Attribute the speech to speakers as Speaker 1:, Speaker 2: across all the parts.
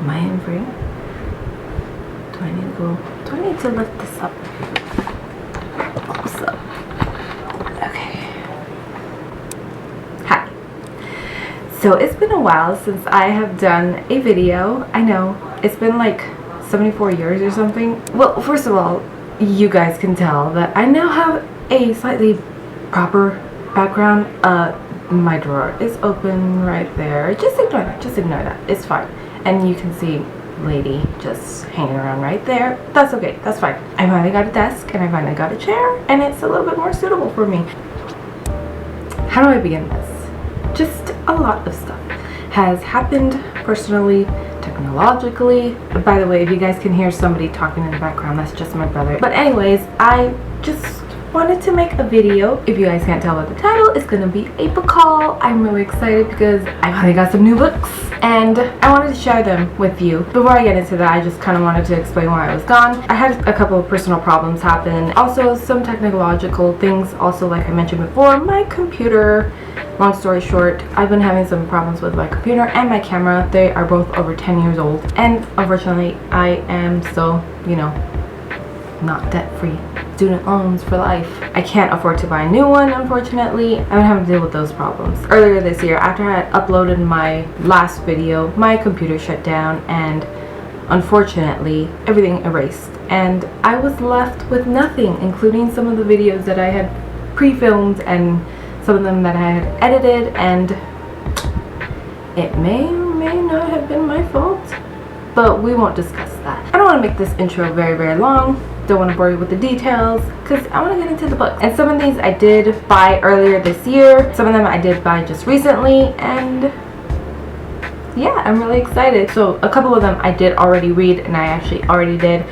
Speaker 1: Am I in frame? Do I need to lift this up? Close up. Okay. Hi. So it's been a while since I have done a video. I know, it's been like 74 years or something. Well, first of all, you guys can tell that I now have a slightly proper background. My drawer is open right there. Just ignore that. Just ignore that. It's fine. And you can see lady just hanging around right there. That's okay. That's fine. I finally got a desk and I finally got a chair, and it's a little bit more suitable for me. How do I begin this? Just a lot of stuff has happened personally, technologically. By the way, if you guys can hear somebody talking in the background, that's just my brother. But anyways, I just wanted to make a video. If you guys can't tell by the title, it's gonna be a book haul. I'm really excited because I finally got some new books and I wanted to share them with you. Before I get into that, I just kind of wanted to explain why I was gone. I had a couple of personal problems happen, also some technological things. Also, like I mentioned before, my computer, long story short, I've been having some problems with my computer and my camera. They are both over 10 years old, and unfortunately I am still, you know, not debt free. Student loans for life. I can't afford to buy a new one, unfortunately. I've been having to deal with those problems. Earlier this year, after I had uploaded my last video, my computer shut down and unfortunately everything erased, and I was left with nothing, including some of the videos that I had pre-filmed and some of them that I had edited, and it may or may not have been my fault, but we won't discuss that. I don't want to make this intro very, very long. Don't want to bore you with the details because I want to get into the book. And some of these I did buy earlier this year. Some of them I did buy just recently, and yeah, I'm really excited. So a couple of them I did already read, and I actually already did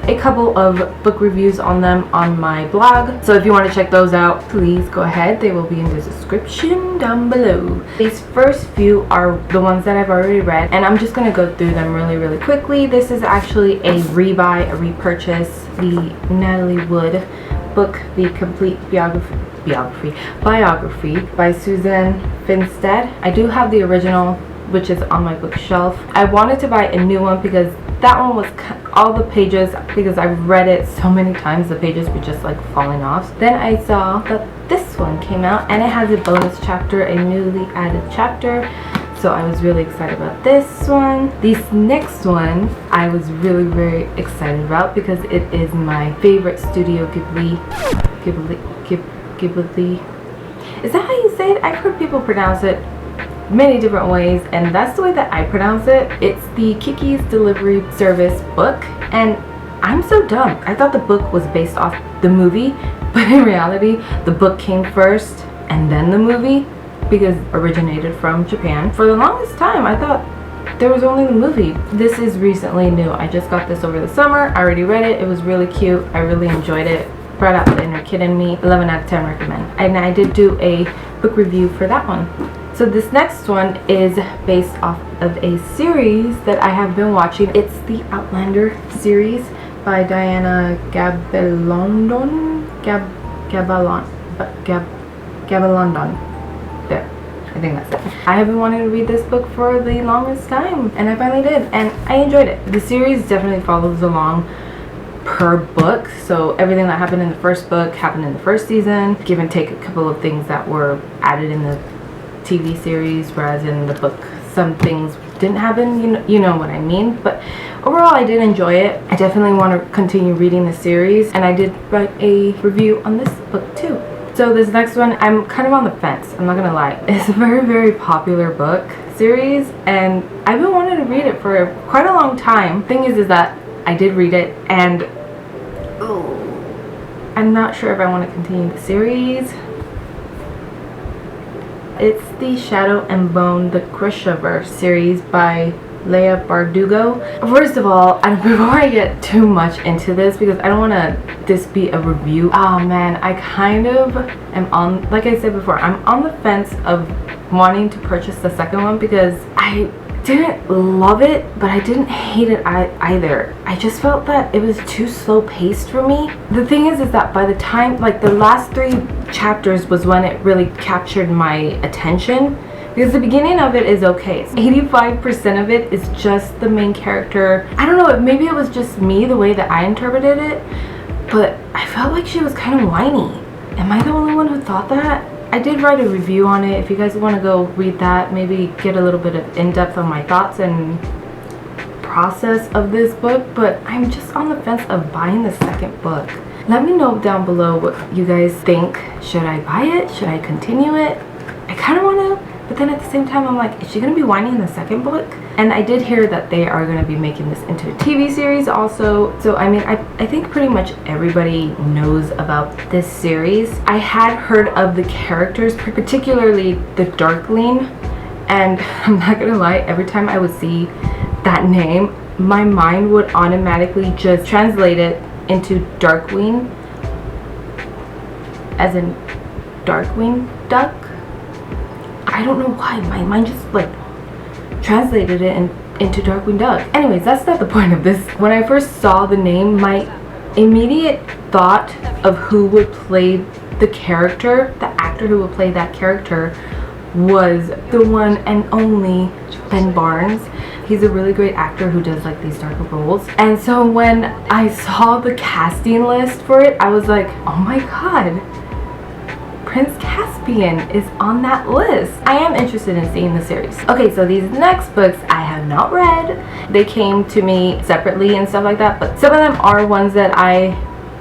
Speaker 1: a couple of book reviews on them on my blog. So if you want to check those out, please go ahead. They will be in the description down below. These first few are the ones that I've already read, and I'm just going to go through them really, really quickly. This is actually a rebuy, a repurchase. The Natalie Wood book, The Complete Biography by Susan Finstead. I do have the original, which is on my bookshelf. I wanted to buy a new one because that one was all the pages, because I've read it so many times, the pages were just like falling off. Then I saw that this one came out and it has a bonus chapter, a newly added chapter. So I was really excited about this one. This next one I was really very excited about because it is my favorite Studio Ghibli. Is that how you say it? I've heard people pronounce it many different ways, and that's the way that I pronounce it. It's the KIKIS delivery service book, and I'm so dumb. I thought the book was based off the movie, but in reality the book came first and then the movie, because it originated from Japan. For the longest time I thought there was only the movie. This is recently new. I just got this over the summer. I already read it. It was really cute. I really enjoyed it. Brought out the inner kid in me. 11 out of 10 recommend. And I did do a book review for that one. So this next one is based off of a series that I have been watching. It's the Outlander series by Diana GABALDON. GABALDON. There, I think that's it. I have been wanting to read this book for the longest time, and I finally did, and I enjoyed it. The series definitely follows along per book, so everything that happened in the first book happened in the first season. Give and take a couple of things that were added in the TV series, whereas in the book some things didn't happen. You know what I mean. But overall I did enjoy it. I definitely want to continue reading the series, and I did write a review on this book too. So this next one, I'm kind of on the fence, I'm not gonna lie. It's a very, very popular book series, and I've been wanting to read it for quite a long time. Thing is that I did read it, and I'm not sure if I want to continue the series. It's the Shadow and Bone, the Krishaverse series by Leigh Bardugo. First of all, and before I get too much into this, because I don't want this be a review. Oh man, I kind of am on, like I said before, I'm on the fence of wanting to purchase the second one because I didn't love it, but I didn't hate it either. I just felt that it was too slow paced for me. The thing is that by the time, like the last 3 chapters was when it really captured my attention. because the beginning of it is okay. 85% of it is just the main character. I don't know, maybe it was just me, the way that I interpreted it, but I felt like she was kind of whiny. Am I the only one who thought that? I did write a review on it. If you guys want to go read that, maybe get a little bit of in-depth on my thoughts and process of this book, but I'm just on the fence of buying the second book. Let me know down below what you guys think. Should I buy it? Should I continue it? I kind of want to, but then at the same time I'm like, is she going to be whining in the second book? And I did hear that they are going to be making this into a TV series also. So I mean, I think pretty much everybody knows about this series. I had heard of the characters, particularly the Darkling, and I'm not gonna lie, every time I would see that name, my mind would automatically just translate it into Darkwing, as in Darkwing Duck. I don't know why, my mind just like translated it into Darkwing Duck. Anyways, that's not the point of this. When I first saw the name, my immediate thought of who would play the character, the actor who would play that character, was the one and only Ben Barnes. He's a really great actor who does like these darker roles. And so when I saw the casting list for it, I was like, oh my god, Prince Caspian is on that list. I am interested in seeing the series. Okay, so these next books I have not read. They came to me separately and stuff like that, but some of them are ones that I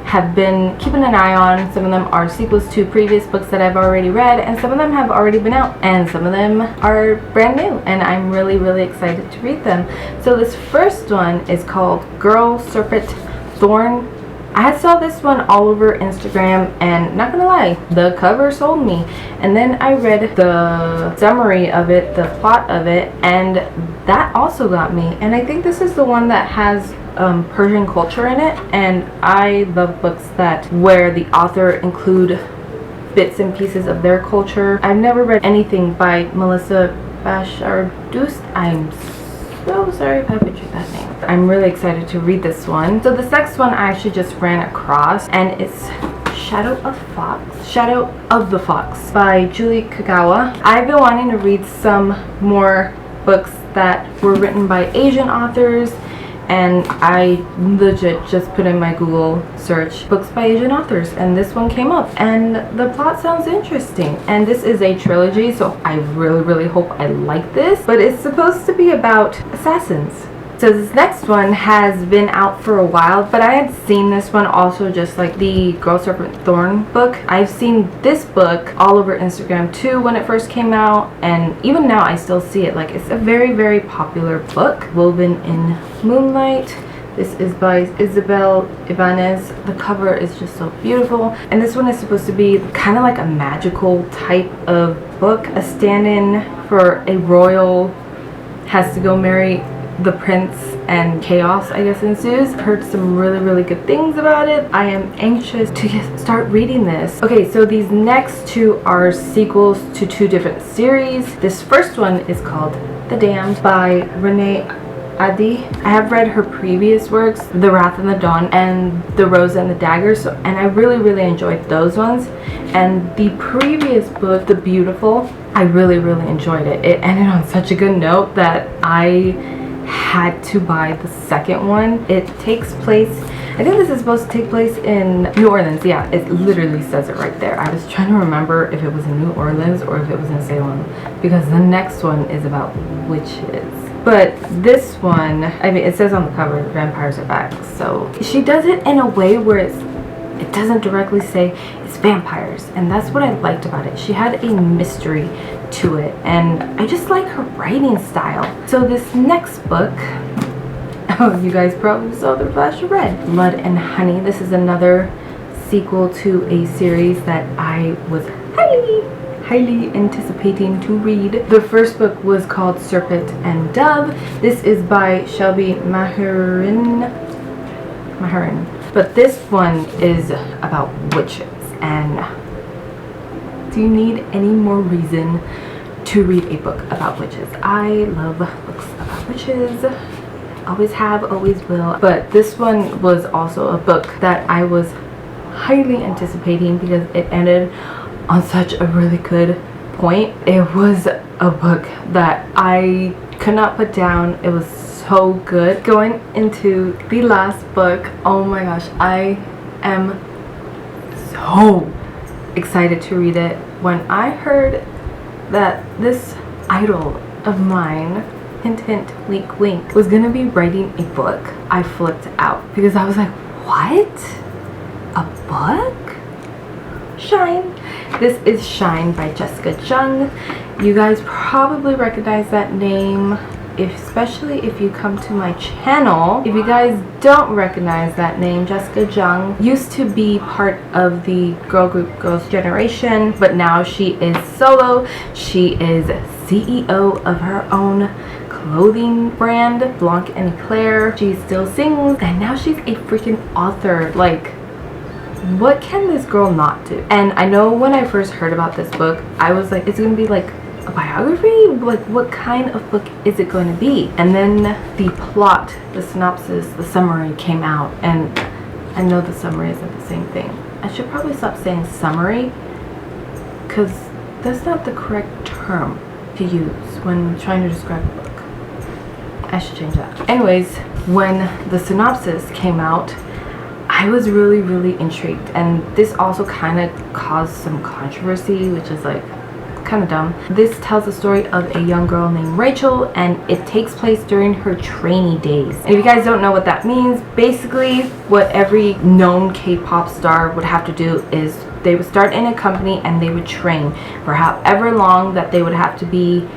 Speaker 1: have been keeping an eye on. Some of them are sequels to previous books that I've already read, and some of them have already been out, and some of them are brand new, and I'm really excited to read them. So this first one is called Girl Serpent Thorn. I had saw this one all over Instagram, and not gonna lie, the cover sold me. And then I read the summary of it, the plot of it, and that also got me. And I think this is the one that has Persian culture in it, and I love books that where the author include bits and pieces of their culture. I've never read anything by Melissa Bashardust. I'm so sorry if I butchered that name. I'm really excited to read this one. So this next one I actually just ran across, and it's Shadow of the Fox by Julie Kagawa. I've been wanting to read some more books that were written by Asian authors, and I legit just put in my Google search books by Asian authors, and this one came up, and the plot sounds interesting. And this is a trilogy, so I really hope I like this. But it's supposed to be about assassins. So this next one has been out for a while, but I had seen this one also, just like the Girl Serpent Thorn book. I've seen this book all over Instagram too when it first came out, and even now I still see it. Like, it's a very popular book. Woven in Moonlight. This is by Isabel Ibanez. The cover is just so beautiful, and this one is supposed to be kind of like a magical type of book. A stand-in for a royal has to go marry the prince, and chaos, I guess, ensues. I've heard some really good things about it. I am anxious to start reading this. Okay, so these next two are sequels to two different series. This first one is called The Damned by Renee Adi. I have read her previous works, The Wrath and the Dawn and The Rose and the Dagger, and I really enjoyed those ones. And the previous book, The Beautiful, I really enjoyed it. It ended on such a good note that I had to buy the second one. It takes place, I think this is supposed to take place in New Orleans. Yeah, it literally says it right there. I was trying to remember if it was in New Orleans or if it was in Salem, because the next one is about witches. But this one, I mean, it says on the cover, vampires are back. So she does it in a way where it doesn't directly say it's vampires, and that's what I liked about it. She had a mystery to it, and I just like her writing style. So this next book, oh, you guys probably saw the flash of red, Blood and Honey. This is another sequel to a series that I was highly anticipating to read. The first book was called Serpent and Dove. This is by Shelby Mahurin. But this one is about witches, and do you need any more reason to read a book about witches? I love books about witches. Always have, always will. But this one was also a book that I was highly anticipating because it ended on such a really good point. It was a book that I could not put down. It was so good. Going into the last book, oh my gosh, I am so excited to read it. When I heard that this idol of mine, hint hint, wink wink, was gonna be writing a book, I flipped out because I was like, what? A book? Shine. This is Shine by Jessica Jung. You guys probably recognize that name, especially if you come to my channel. If you guys don't recognize that name, Jessica Jung used to be part of the girl group Girls' Generation, but now she is solo. She is CEO of her own clothing brand, Blanc and Eclair. She still sings, and now she's a freaking author. Like, what can this girl not do? And I know when I first heard about this book, I was like, it's gonna be like a biography? Like, what kind of book is it going to be? And then the plot, the synopsis, the summary came out, and I know the summary isn't the same thing. I should probably stop saying summary, because that's not the correct term to use when trying to describe a book. I should change that. Anyways, when the synopsis came out, I was really intrigued, and this also kind of caused some controversy, which is like kind of dumb. This tells the story of a young girl named Rachel, and it takes place during her trainee days. And if you guys don't know what that means, basically what every known K-pop star would have to do is they would start in a company and they would train for however long that they would have to be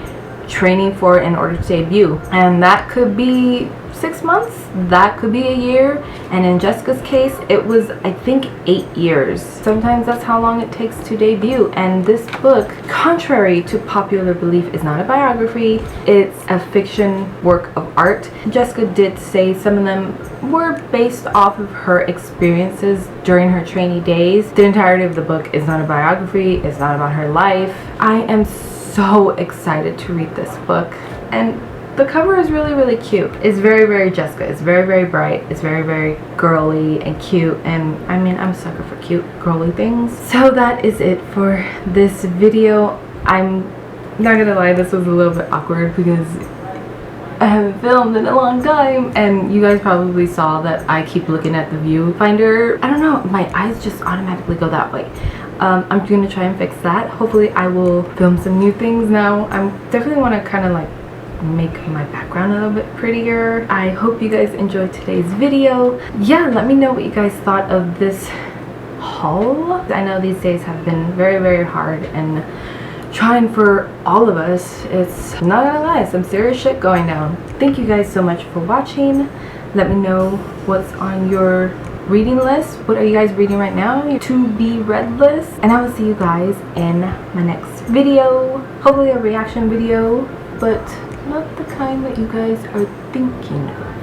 Speaker 1: training for in order to debut. And that could be 6 months, that could be a year, and in Jessica's case it was, I think, 8 years. Sometimes that's how long it takes to debut. And this book, contrary to popular belief, is not a biography. It's a fiction work of art. Jessica did say some of them were based off of her experiences during her trainee days. The entirety of the book is not a biography. It's not about her life. I am so excited to read this book, and the cover is really cute. It's very Jessica. It's very bright. It's very girly and cute, and I mean, I'm a sucker for cute girly things. So that is it for this video. I'm not gonna lie, this was a little bit awkward because I haven't filmed in a long time, and you guys probably saw that I keep looking at the viewfinder. I don't know, my eyes just automatically go that way. I'm gonna try and fix that. Hopefully I will film some new things now. I definitely want to kind of like make my background a little bit prettier. I hope you guys enjoyed today's video. Yeah, let me know what you guys thought of this haul. I know these days have been very hard, and trying for all of us, it's not gonna lie, some serious shit going down. Thank you guys so much for watching. Let me know what's on your reading list. What are you guys reading right now? Your to be read list. And I will see you guys in my next video. Hopefully a reaction video, but not the kind that you guys are thinking of.